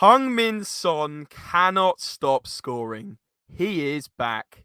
Heung-min Son cannot stop scoring. He is back.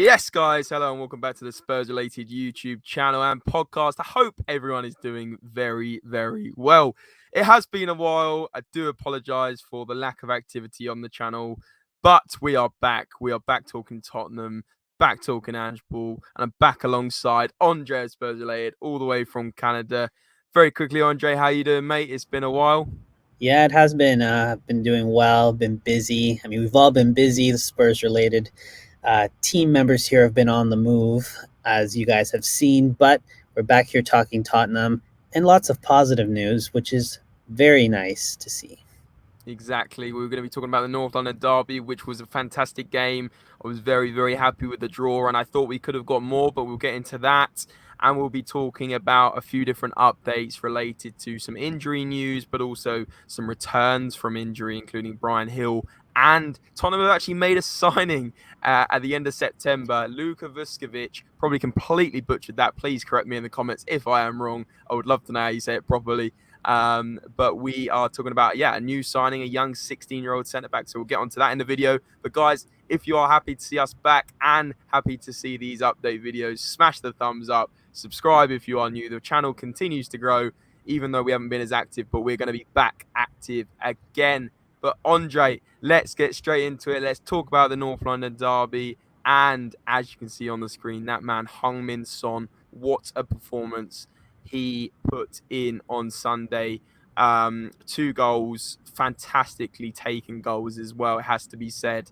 Yes, guys, hello and welcome back to the Spurs-related YouTube channel and podcast. I hope everyone is doing very, very well. It has been a while. I do apologise for the lack of activity on the channel, but we are back. We are back talking Tottenham, back talking Ange, and I'm back alongside Andre, Spurs-related, all the way from Canada. Very quickly, Andre, how you doing, mate? It's been a while. Yeah, it has been. I've been doing well, been busy. I mean, we've all been busy, the Spurs-related. Team members here have been on the move, as you guys have seen, but we're back here talking Tottenham and lots of positive news, which is very nice to see. Exactly. We were going to be talking about the North London derby, which was a fantastic game. I was very, very happy with the draw, and I thought we could have got more, but we'll get into that. And we'll be talking about a few different updates related to some injury news, but also some returns from injury, including Brian Hill. And Tottenham have actually made a signing at the end of September. LUKA VUSKOVIC, probably completely butchered that. Please correct me in the comments if I am wrong. I would love to know how you say it properly. But we are talking about, a new signing, a young 16-year-old centre-back. So we'll get onto that in the video. But guys, if you are happy to see us back and happy to see these update videos, smash the thumbs up. Subscribe if you are new. The channel continues to grow, even though we haven't been as active, but we're going to be back active again. But Andre, let's get straight into it. Let's talk about the North London derby. And as you can see on the screen, that man, Heung-min Son, what a performance he put in on Sunday. 2 goals, fantastically taken goals as well, it has to be said.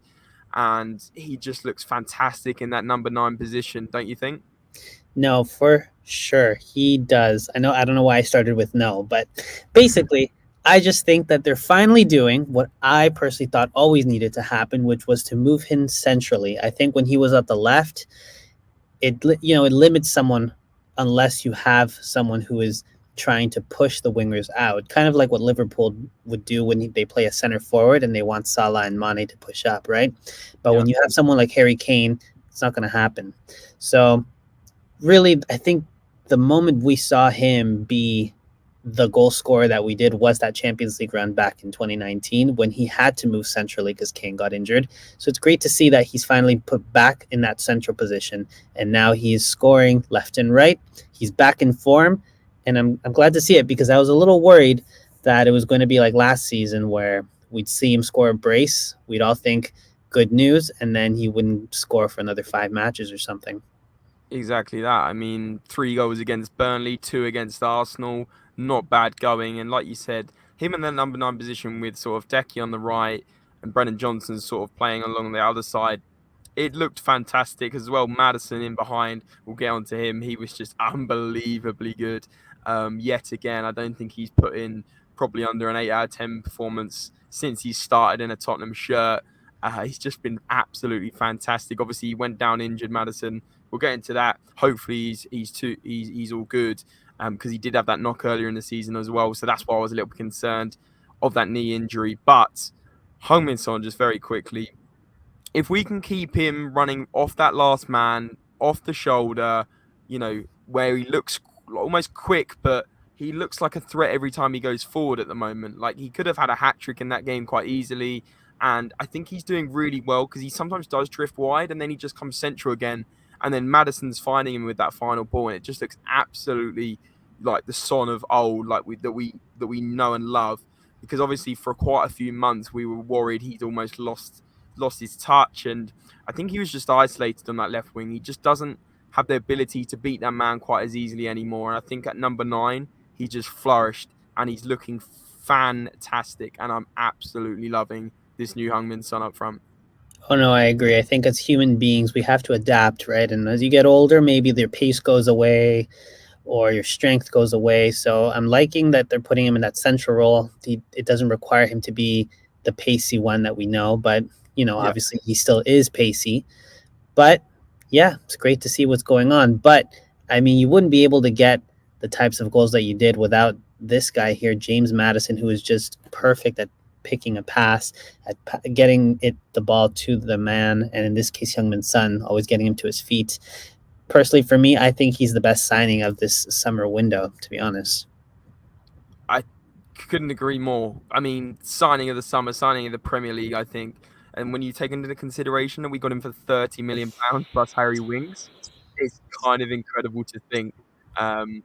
And he just looks fantastic in that number 9 position, don't you think? No, for sure, he does. I don't know why I started with no, but basically, I just think that they're finally doing what I personally thought always needed to happen, which was to move him centrally. I think when he was at the left, it limits someone unless you have someone who is trying to push the wingers out, kind of like what Liverpool would do when they play a center forward and they want Salah and Mane to push up, right? But when you have someone like Harry Kane, it's not going to happen. So really, I think the moment we saw him be the goal scorer that we did was that Champions League run back in 2019 when he had to move centrally because Kane got injured. So it's great to see that he's finally put back in that central position, and now he's scoring left and right. He's back in form, and I'm glad to see it because I was a little worried that it was going to be like last season where we'd see him score a brace. We'd all think good news, and then he wouldn't score for another 5 matches or something. Exactly that. I mean, 3 goals against Burnley, 2 against Arsenal. Not bad going. And like you said, him in the number 9 position with sort of Decky on the right and Brennan Johnson sort of playing along the other side, it looked fantastic as well. Maddison in behind, we'll get on to him. He was just unbelievably good. Yet again, I don't think he's put in probably under an 8 out of 10 performance since he started in a Tottenham shirt. He's just been absolutely fantastic. Obviously, he went down injured, Maddison. We'll get into that. Hopefully, he's all good because he did have that knock earlier in the season as well. So that's why I was a little bit concerned of that knee injury. But Heung-min Son, just very quickly, if we can keep him running off that last man, off the shoulder, where he looks almost quick, but he looks like a threat every time he goes forward at the moment. Like, he could have had a hat-trick in that game quite easily. And I think he's doing really well because he sometimes does drift wide and then he just comes central again. And then Maddison's finding him with that final ball, and it just looks absolutely like the Son of old, like that we know and love. Because obviously for quite a few months we were worried he'd almost lost his touch, and I think he was just isolated on that left wing. He just doesn't have the ability to beat that man quite as easily anymore. And I think at number 9 he just flourished, and he's looking fantastic. And I'm absolutely loving this new Heung-min Son up front. Oh, no, I agree. I think as human beings, we have to adapt, right? And as you get older, maybe their pace goes away, or your strength goes away. So I'm liking that they're putting him in that central role. It doesn't require him to be the pacey one that we know, but Yeah. obviously he still is pacey. But yeah, it's great to see what's going on. But I mean, you wouldn't be able to get the types of goals that you did without this guy here, James Maddison, who is just perfect at picking a pass, at getting the ball to the man, and in this case, Heung-min Son, always getting him to his feet. Personally, for me, I think he's the best signing of this summer window, to be honest. I couldn't agree more. I mean, signing of the summer, signing of the Premier League, I think. And when you take into consideration that we got him for £30 million plus Harry Winks, it's kind of incredible to think, um,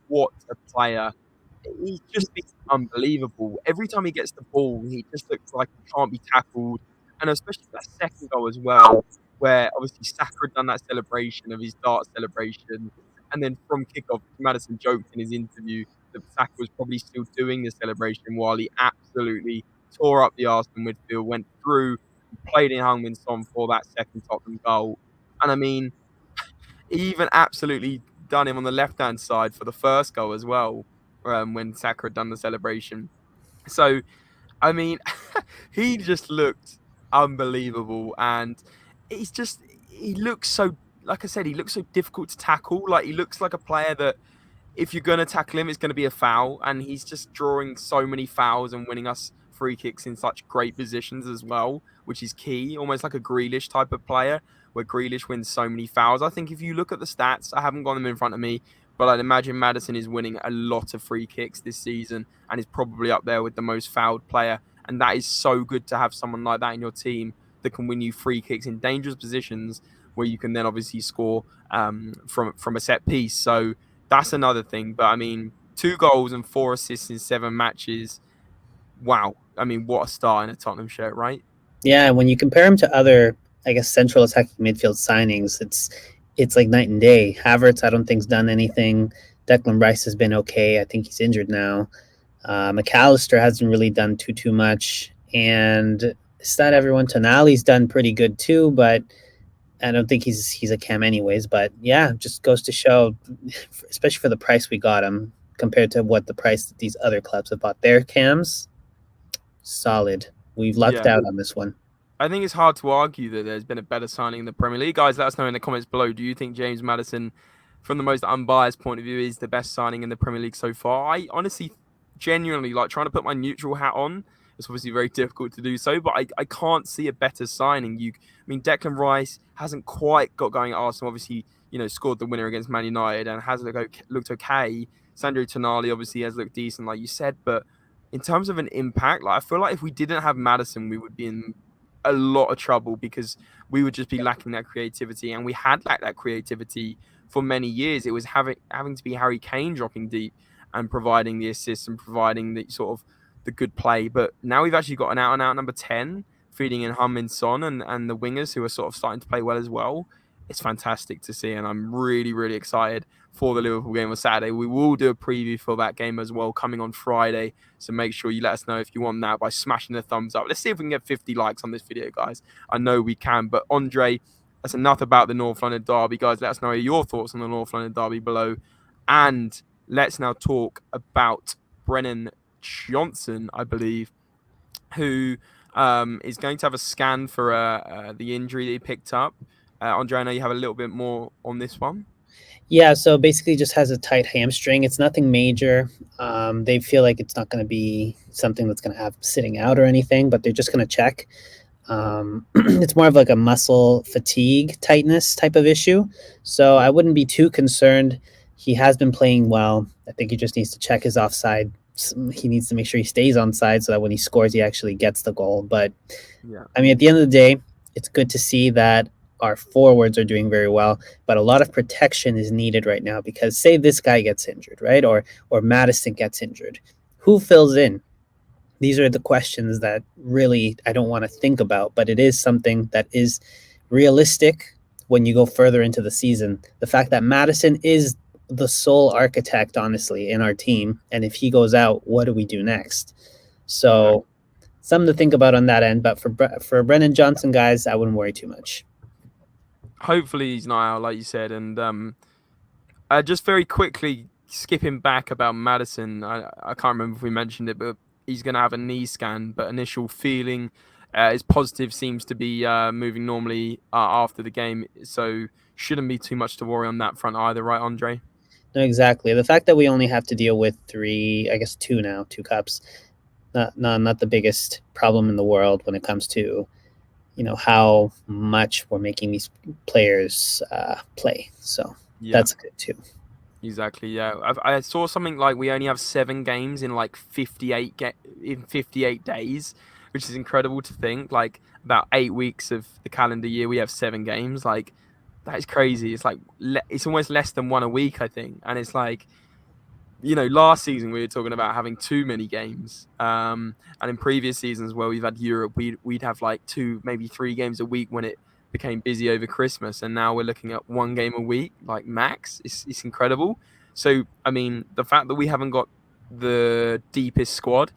what a player. He's just been unbelievable. Every time he gets the ball, he just looks like he can't be tackled. And especially that second goal as well, where obviously Saka had done that celebration of his dart celebration. And then from kickoff, Maddison joked in his interview that Saka was probably still doing the celebration while he absolutely tore up the Arsenal midfield, went through, and played in Heung-min Son for that second Tottenham goal. And I mean, he even absolutely done him on the left-hand side for the first goal as well, when Saka had done the celebration. So, I mean, he just looked unbelievable, and he looks so, like I said, he looks so difficult to tackle. Like, he looks like a player that if you're going to tackle him, it's going to be a foul. And he's just drawing so many fouls and winning us free kicks in such great positions as well, which is key. Almost like a Grealish type of player, where Grealish wins so many fouls. I think if you look at the stats, I haven't got them in front of me, but I'd imagine Maddison is winning a lot of free kicks this season and is probably up there with the most fouled player. And that is so good to have someone like that in your team that can win you free kicks in dangerous positions where you can then obviously score from a set piece. So that's another thing. But I mean, 2 goals and 4 assists in 7 matches. Wow. I mean, what a start in a Tottenham shirt, right? Yeah, when you compare him to other, I guess, central attacking midfield signings, it's like night and day. Havertz, I don't think's done anything. Declan Rice has been okay. I think he's injured now. McAllister hasn't really done too much, and it's not everyone. Tonali's done pretty good too, but I don't think he's a cam anyways. But yeah, just goes to show, especially for the price we got him compared to what the price that these other clubs have bought their cams. Solid. We've lucked Yeah. out on this one. I think it's hard to argue that there's been a better signing in the Premier League. Guys, let us know in the comments below. Do you think James Maddison, from the most unbiased point of view, is the best signing in the Premier League so far? I honestly, genuinely, like trying to put my neutral hat on. It's obviously very difficult to do so, but I can't see a better signing. I mean, Declan Rice hasn't quite got going at Arsenal. Obviously, scored the winner against Man United and has looked okay. Sandro Tonali obviously has looked decent, like you said, but in terms of an impact, like I feel like if we didn't have Maddison, we would be in a lot of trouble because we would just be lacking that creativity, and we had lacked that creativity for many years. It was having to be Harry Kane dropping deep and providing the assists and providing the sort of the good play. But now we've actually got an out and out number 10 feeding in Heung-min Son and the wingers who are sort of starting to play well as well. It's fantastic to see, and I'm really, really excited for the Liverpool game on Saturday. We will do a preview for that game as well coming on Friday, so make sure you let us know if you want that by smashing the thumbs up. Let's see if we can get 50 likes on this video, guys. I know we can, but Andre, that's enough about the North London derby. Guys, let us know your thoughts on the North London derby below, and let's now talk about Brennan Johnson, I believe, who is going to have a scan for the injury that he picked up. Andre, I know you have a little bit more on this one. Yeah, so basically just has a tight hamstring. It's nothing major. They feel like it's not going to be something that's going to have sitting out or anything, but they're just going to check. It's more of like a muscle fatigue tightness type of issue. So I wouldn't be too concerned. He has been playing well. I think he just needs to check his offside. He needs to make sure he stays on side so that when he scores, he actually gets the goal. But yeah, I mean, at the end of the day, it's good to see that our forwards are doing very well, but a lot of protection is needed right now because say this guy gets injured, right? Or Maddison gets injured. Who fills in? These are the questions that really I don't want to think about, but it is something that is realistic when you go further into the season. The fact that Maddison is the sole architect, honestly, in our team, and if he goes out, what do we do next? So something to think about on that end. But for Brennan Johnson, guys, I wouldn't worry too much. hopefully he's not out, like you said, and Just very quickly skipping back about Maddison. I can't remember if we mentioned it, but he's going to have a knee scan. But initial feeling is positive. Seems to be moving normally after the game. So shouldn't be too much to worry on that front either, right, Andre? No, exactly. The fact that we only have to deal with three, I guess two now, two cups, not the biggest problem in the world when it comes to how much we're making these players play. So Yeah. that's good too. Exactly. Yeah, I saw something like we only have 7 games in like 58 days, which is incredible to think. Like about 8 weeks of the calendar year, we have 7 games. Like that is crazy. It's like it's almost less than one a week, I think. And it's like, last season we were talking about having too many games. And in previous seasons where we've had Europe, we'd have like 2, maybe 3 games a week when it became busy over Christmas. And now we're looking at 1 game a week, like max. It's incredible. So, I mean, the fact that we haven't got the deepest squad,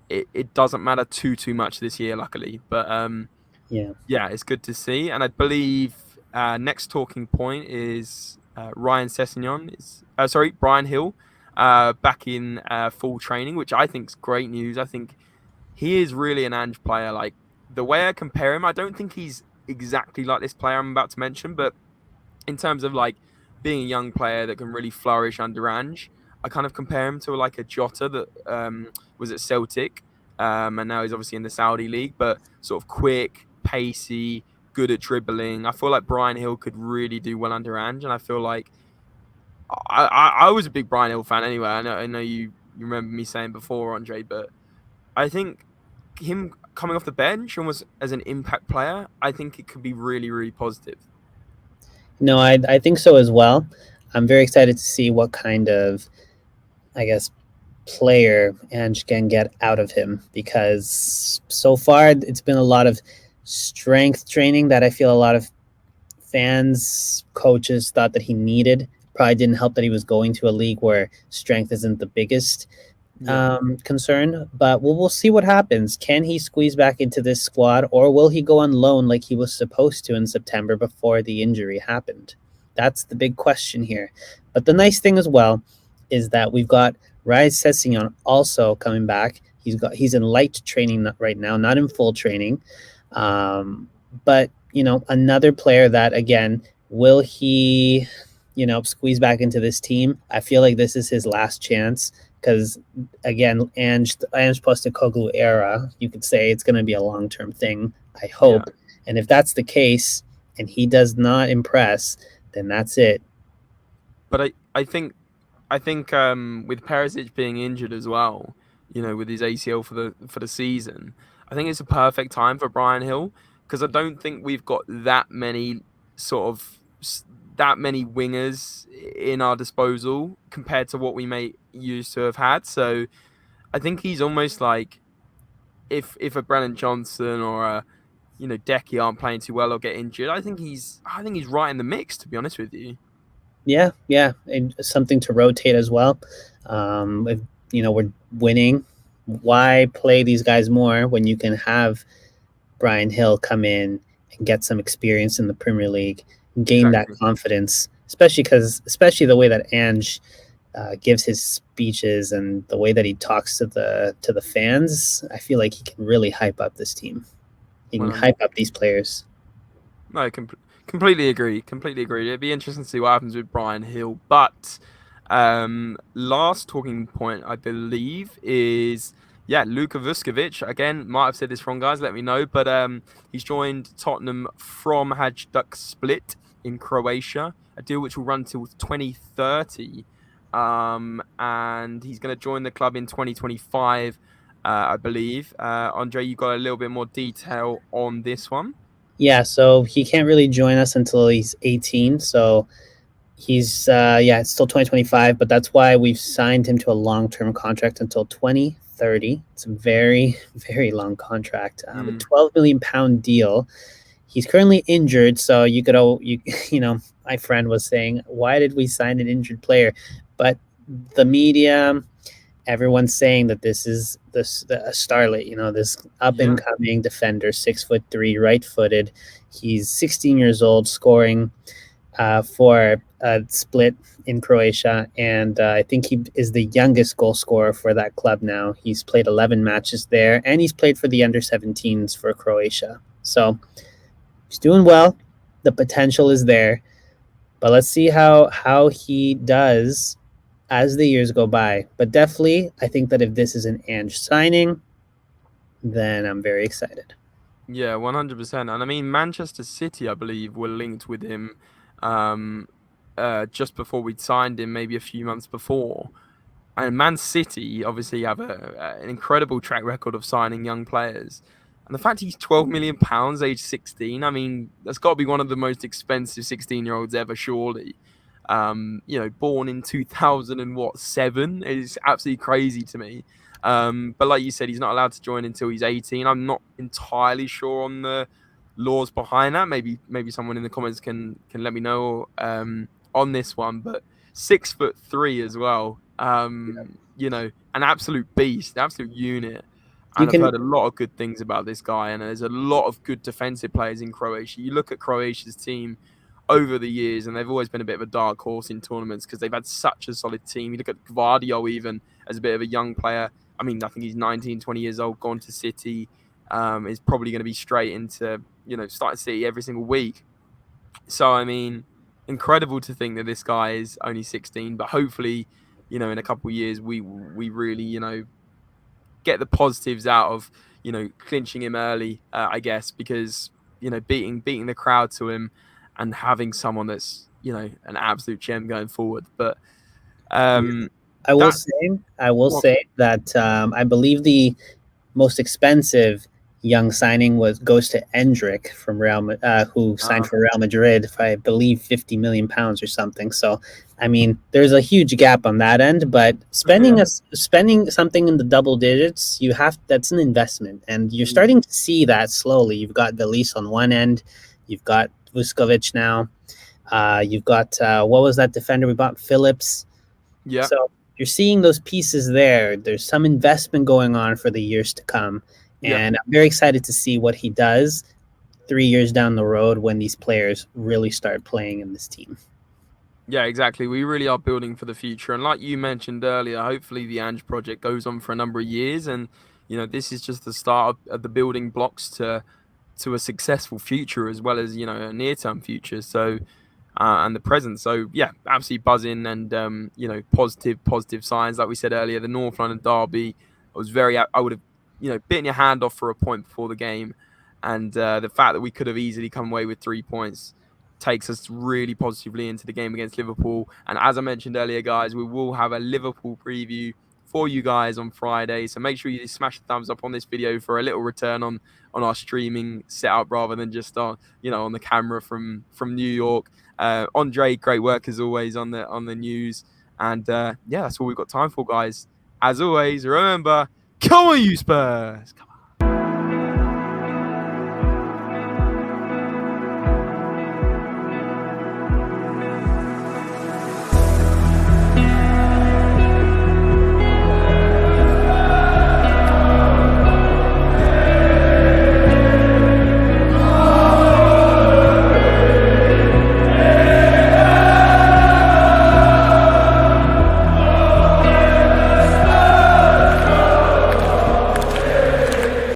it doesn't matter too much this year, luckily. But Yeah. yeah, it's good to see. And I believe next talking point is Ryan Sessegnon. Sorry, Brian Hill back in full training, which I think is great news. I think he is really an Ange player. Like the way I compare him, I don't think he's exactly like this player I'm about to mention, but in terms of like being a young player that can really flourish under Ange, I kind of compare him to like a Jota that was at Celtic, and now he's obviously in the Saudi league, but sort of quick, pacey, good at dribbling. I feel like Brian Hill could really do well under Ange, and I feel like I was a big Brian Hill fan anyway. I know you remember me saying before, Andre, but I think him coming off the bench almost as an impact player, I think it could be really positive. No, I think so as well. I'm very excited to see what kind of, I guess, player Ange can get out of him, because so far it's been a lot of strength training that I feel a lot of fans, coaches thought that he needed. Probably didn't help that he was going to a league where strength isn't the biggest Yeah, concern, but we'll see what happens. Can he squeeze back into this squad, or will he go on loan like he was supposed to in September before the injury happened? That's the big question here. But the nice thing as well is that we've got Ryan Sessegnon also coming back. He's in light training right now, not in full training. But another player that, again, will he squeeze back into this team? I feel like this is his last chance, because again, Ange Postecoglou era, you could say it's going to be a long-term thing, I hope. yeah. And if that's the case and he does not impress, then that's it. But I think with Perisic being injured as well, with his ACL for the season, I think it's a perfect time for Brian Hill, because I don't think we've got that many sort of that many wingers in our disposal compared to what we may used to have had. So I think he's almost like if a Brennan Johnson or a Decky aren't playing too well or get injured, I think he's right in the mix, to be honest with you. Yeah, and something to rotate as well. If we're winning, why play these guys more when you can have Brian Hill come in and get some experience in the Premier League, gain that Exactly. confidence, especially the way that Ange gives his speeches and the way that he talks to the fans. I feel like he can really hype up this team. He can 100. hype up these players. No, completely agree. Completely agree. It'd be interesting to see what happens with Brian Hill. But last talking point, I believe, is LUKA VUSKOVIC. Again, might have said this wrong, guys. Let me know. But he's joined Tottenham from Hajduk Split in Croatia, a deal which will run till 2030. And he's going to join the club in 2025, I believe. Andre, you got a little bit more detail on this one. Yeah, so he can't really join us until he's 18. So he's it's still 2025, but that's why we've signed him to a long-term contract until 2030. It's a very very long contract, a 12 million pound deal. He's currently injured, so you could my friend was saying, why did we sign an injured player? But the media, everyone's saying that this is a starlet, this up and Yeah. coming defender, 6'3", right footed. He's 16 years old, scoring for a split in Croatia, and I think he is the youngest goal scorer for that club now. He's played 11 matches there, and he's played for the under-17s for Croatia. So he's doing well. The potential is there, but let's see how he does as the years go by. But definitely, I think that if this is an Ange signing, then I'm very excited. Yeah, 100%. And I mean, Manchester City, I believe, were linked with him um, just before we'd signed him, maybe a few months before. And Man City obviously have an incredible track record of signing young players. And the fact he's £12 million, age 16, I mean, that's got to be one of the most expensive 16-year-olds ever, surely. Born in 2007 is absolutely crazy to me. But like you said, he's not allowed to join until he's 18. I'm not entirely sure on the laws behind that. Maybe someone in the comments can let me know on this one. But 6'3" as well. An absolute beast, an absolute unit. You And I've can heard a lot of good things about this guy. And there's a lot of good defensive players in Croatia. You look at Croatia's team over the years, and they've always been a bit of a dark horse in tournaments because they've had such a solid team. You look at Gvardio even as a bit of a young player. I mean, I think he's 19, 20 years old, gone to City, is probably going to be straight into, starting City every single week. So, I mean, incredible to think that this guy is only 16, but hopefully, in a couple of years, we really, get the positives out of, clinching him early, I guess, because, beating the crowd to him and having someone that's, an absolute gem going forward. But I will that, say, I will well, say that I believe the most expensive young signing goes to Endrick from who signed for Real Madrid for I believe £50 million or something. So, I mean, there's a huge gap on that end, but spending something in the double digits, that's an investment, and you're starting to see that slowly. You've got Delis on one end, you've got VUSKOVIC now, you've got what was that defender we bought, Phillips. yeah. So you're seeing those pieces there. There's some investment going on for the years to come. Yeah. And I'm very excited to see what he does 3 years down the road when these players really start playing in this team. Yeah, exactly. We really are building for the future. And like you mentioned earlier, hopefully the Ange project goes on for a number of years. And, this is just the start of the building blocks to a successful future as well as, a near-term future. So, and the present. So, yeah, absolutely buzzing and, positive signs. Like we said earlier, the North London derby, I would have, bitten your hand off for a point before the game. And the fact that we could have easily come away with 3 points takes us really positively into the game against Liverpool. And as I mentioned earlier, guys, we will have a Liverpool preview for you guys on Friday. So make sure you smash the thumbs up on this video for a little return on our streaming setup rather than just on the camera from New York. Andre, great work as always on the news. And that's all we've got time for, guys. As always, remember, come on, you Spurs! Come on.